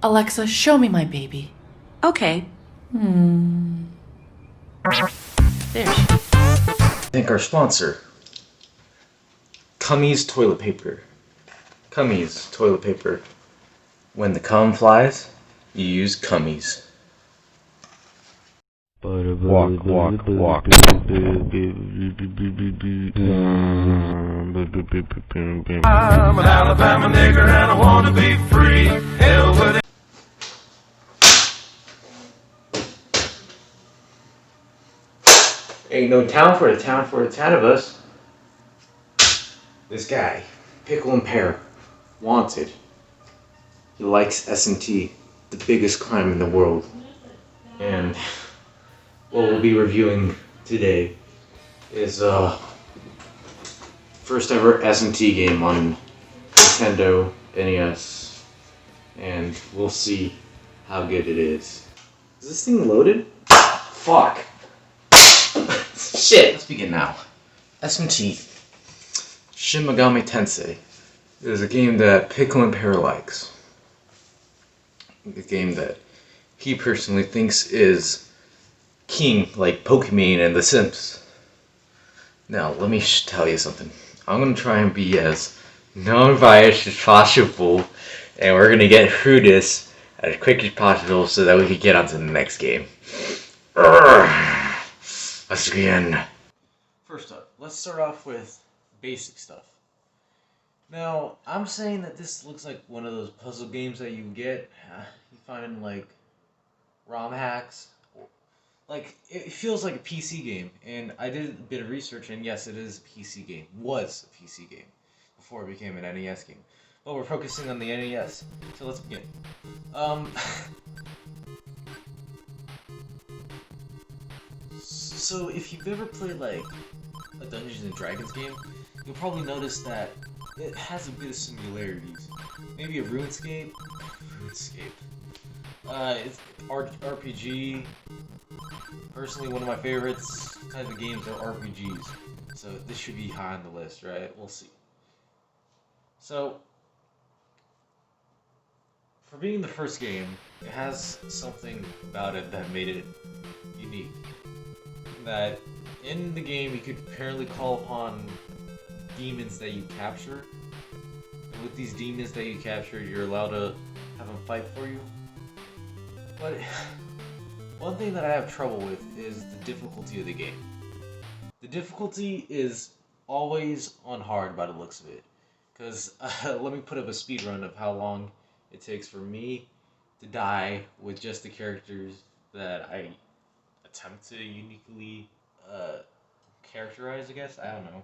Alexa, show me my baby. Okay. There she is. Thank our sponsor, Cummy's Toilet Paper. Cummy's Toilet Paper. When the cum flies, you use Cummy's. Walk, walk, walk. I'm an Alabama nigger and I wanna be free. Hell with it. Ain't no town for the town of us. This guy, Pickle and Pear, wanted. He likes S&T, the biggest crime in the world. And what we'll be reviewing today is first ever S&T game on Nintendo NES, and we'll see how good it is. Is this thing loaded? Fuck. Shit. Let's begin now. S&T Shin Megami Tensei is a game that Pickle and Pear likes. A game that he personally thinks is king, like Pokemon and The Sims. Now, let me tell you something. I'm going to try and be as non-biased as possible, and we're going to get through this as quick as possible so that we can get on to the next game. Let's begin. First up, let's start off with basic stuff. Now, I'm saying that this looks like one of those puzzle games that you get. You find in, like, ROM hacks. Like, it feels like a PC game, and I did a bit of research, and yes, it is a PC game. Was a PC game before it became an NES game. But we're focusing on the NES, so let's begin. So if you've ever played, like, a Dungeons and Dragons game, you'll probably notice that it has a bit of similarities. Maybe a RuneScape? It's RPG. Personally, one of my favorites type of games are RPGs. So this should be high on the list, right? We'll see. So, for being the first game, it has something about it that made it unique. That in the game you could apparently call upon demons that you capture. And with these demons that you capture, you're allowed to have them fight for you. But one thing that I have trouble with is the difficulty of the game. The difficulty is always on hard by the looks of it. Because let me put up a speed run of how long it takes for me to die with just the characters that I attempt to uniquely characterize, I guess? I don't know.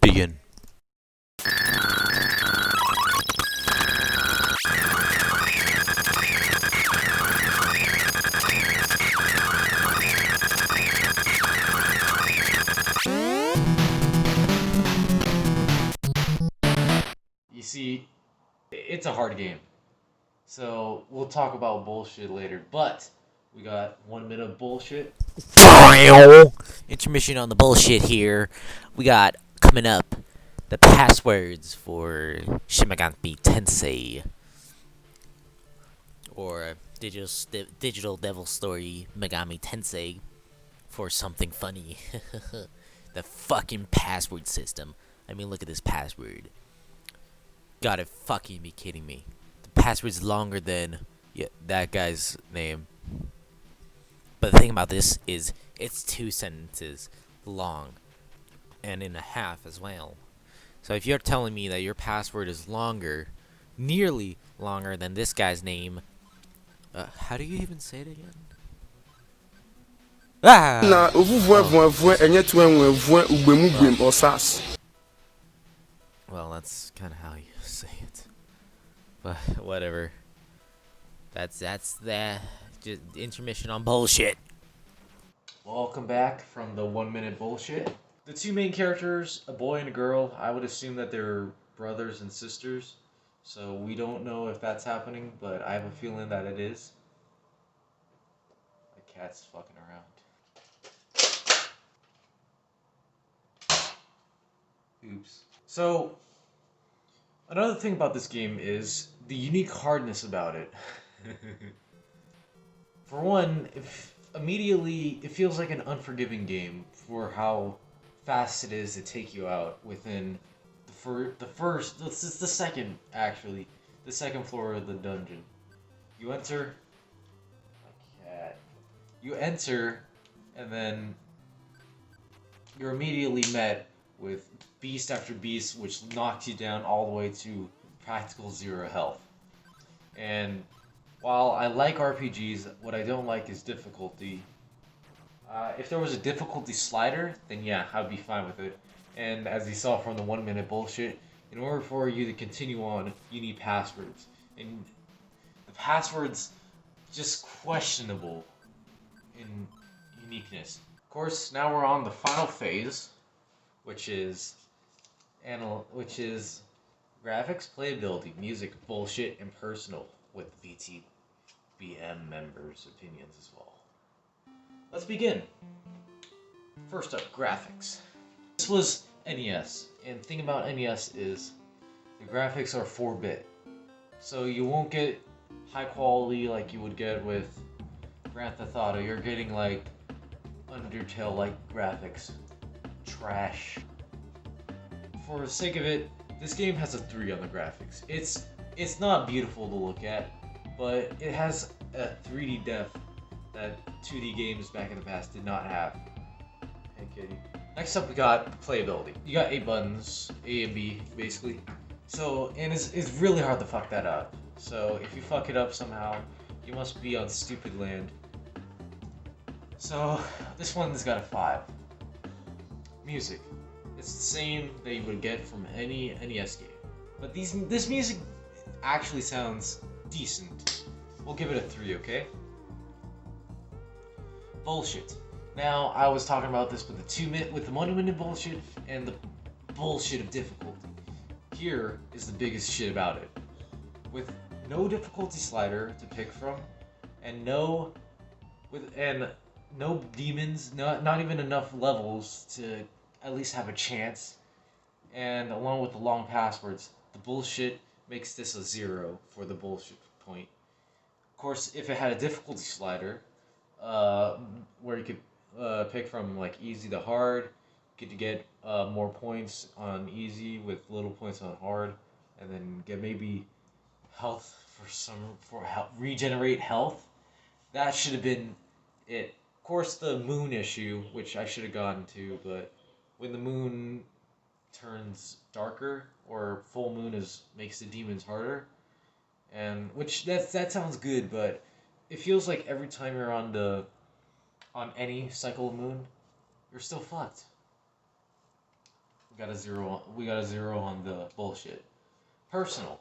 Begin. You see, it's a hard game. So we'll talk about bullshit later, but we got 1 minute of bullshit. Intermission on the bullshit here. We got coming up the passwords for Shin Megami Tensei, or Digital Devil Story Megami Tensei, for something funny. The fucking password system. I mean, look at this password. Gotta fucking be kidding me. The password's longer than that guy's name. But the thing about this is it's 2 sentences long and in a half as well. So if you're telling me that your password is longer, nearly longer than this guy's name, how do you even say it again? Ah! Well, that's kind of how you say it. But whatever. That's the just intermission on bullshit. Welcome back from the 1 minute bullshit. The two main characters, a boy and a girl, I would assume that they're brothers and sisters. So we don't know if that's happening, but I have a feeling that it is. My cat's fucking around. Oops. So, another thing about this game is the unique hardness about it. For one, if immediately it feels like an unforgiving game for how fast it is to take you out within the first. This is the second actually, the second floor of the dungeon. You enter. My cat. You enter, and then you're immediately met with beast after beast, which knocks you down all the way to practical 0 health. And while I like RPGs, what I don't like is difficulty. If there was a difficulty slider, then yeah, I'd be fine with it. And as you saw from the 1 minute bullshit, in order for you to continue on, you need passwords. And the passwords just questionable in uniqueness. Of course, now we're on the final phase, which is graphics, playability, music, bullshit, and personal, with BTBM members' opinions as well. Let's begin. First up, graphics. This was NES, and the thing about NES is the graphics are 4-bit, so you won't get high quality like you would get with Grand Theft Auto. You're getting like Undertale-like graphics. Trash. For the sake of it, this game has a 3 on the graphics. It's not beautiful to look at, but it has a 3D depth that 2D games back in the past did not have. Hey kitty. Next up we got playability. You got 8 buttons, A and B basically. So, and it's really hard to fuck that up. So if you fuck it up somehow, you must be on stupid land. So this one's got a 5. Music. It's the same that you would get from any NES game. But this music actually sounds decent. We'll give it a 3, okay? Bullshit. Now, I was talking about this with the 1 minute bullshit and the bullshit of difficulty. Here is the biggest shit about it. With no difficulty slider to pick from, and no demons, not even enough levels to at least have a chance, and along with the long passwords, the bullshit makes this a 0 for the bullshit point. Of course, if it had a difficulty slider, where you could pick from like easy to hard, you could get more points on easy with little points on hard, and then get maybe health regenerate health. That should have been it. Of course, the moon issue, which I should have gotten to, but when the moon turns darker, or full moon makes the demons harder, and which that sounds good, but it feels like every time you're on any cycle of moon, you're still fucked. We got a 0 on the bullshit. Personal.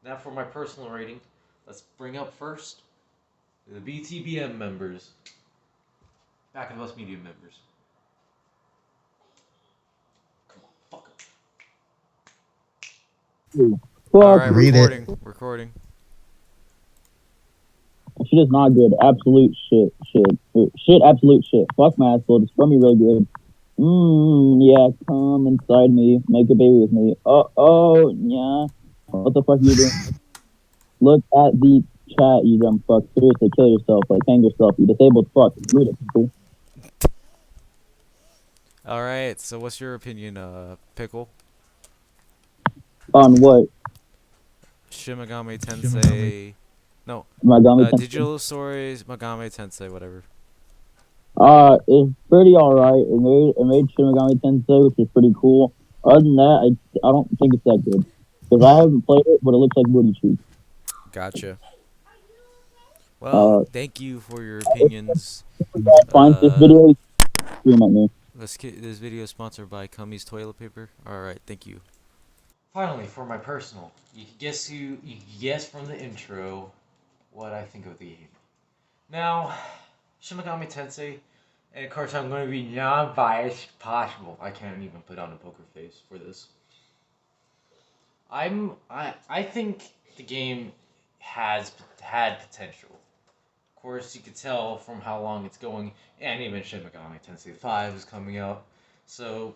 Now for my personal rating, let's bring up first the BTBM members. Back of Us Media members. Come on, fuck 'em. Alright, Read recording. Shit is not good. Absolute shit. Shit, absolute shit. Fuck my asshole. It's from me real good. Yeah, come inside me. Make a baby with me. Oh, yeah. What the fuck you doing? Look at the chat, you dumb fuck. Seriously, kill yourself. Like, hang yourself. You disabled fuck. Read it, people. Alright, so what's your opinion, Pickle? On what? Shin Megami Tensei... No, Megami Tensei. Digital Stories, Megami Tensei, whatever. It's pretty alright. It made Shin Megami Tensei, which is pretty cool. Other than that, I don't think it's that good. Because I haven't played it, but it looks like booty cheeks. Gotcha. Well, thank you for your opinions. Find this video, scream at me. This video is sponsored by Cummy's Toilet Paper. Alright, thank you. Finally, for my personal, you can guess from the intro what I think of the game. Now, Shin Megami Tensei, and of course I'm going to be non-biased possible. I can't even put on a poker face for this. I think the game has had potential. Of course, you could tell from how long it's going, and even Shin Megami Tensei 5 is coming out, so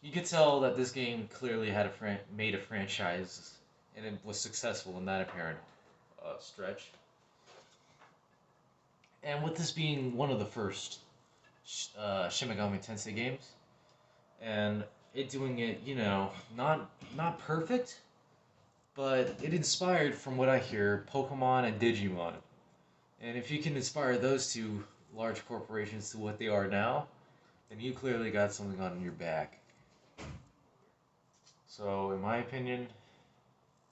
you could tell that this game clearly had made a franchise, and it was successful in that apparent stretch. And with this being one of the first Shin Megami Tensei games, and it doing it, not perfect, but it inspired, from what I hear, Pokemon and Digimon. And if you can inspire those two large corporations to what they are now, then you clearly got something on your back. So, in my opinion,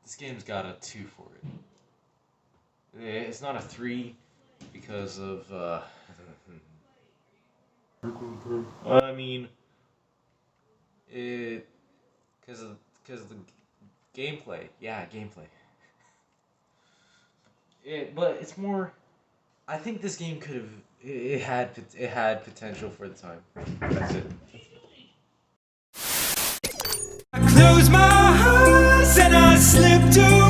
this game's got a 2 for it. It's not a 3 because of, I mean, because of the gameplay. Yeah, gameplay. But it's more. I think this game could have. It had potential for the time. That's it. I close my eyes and I slip to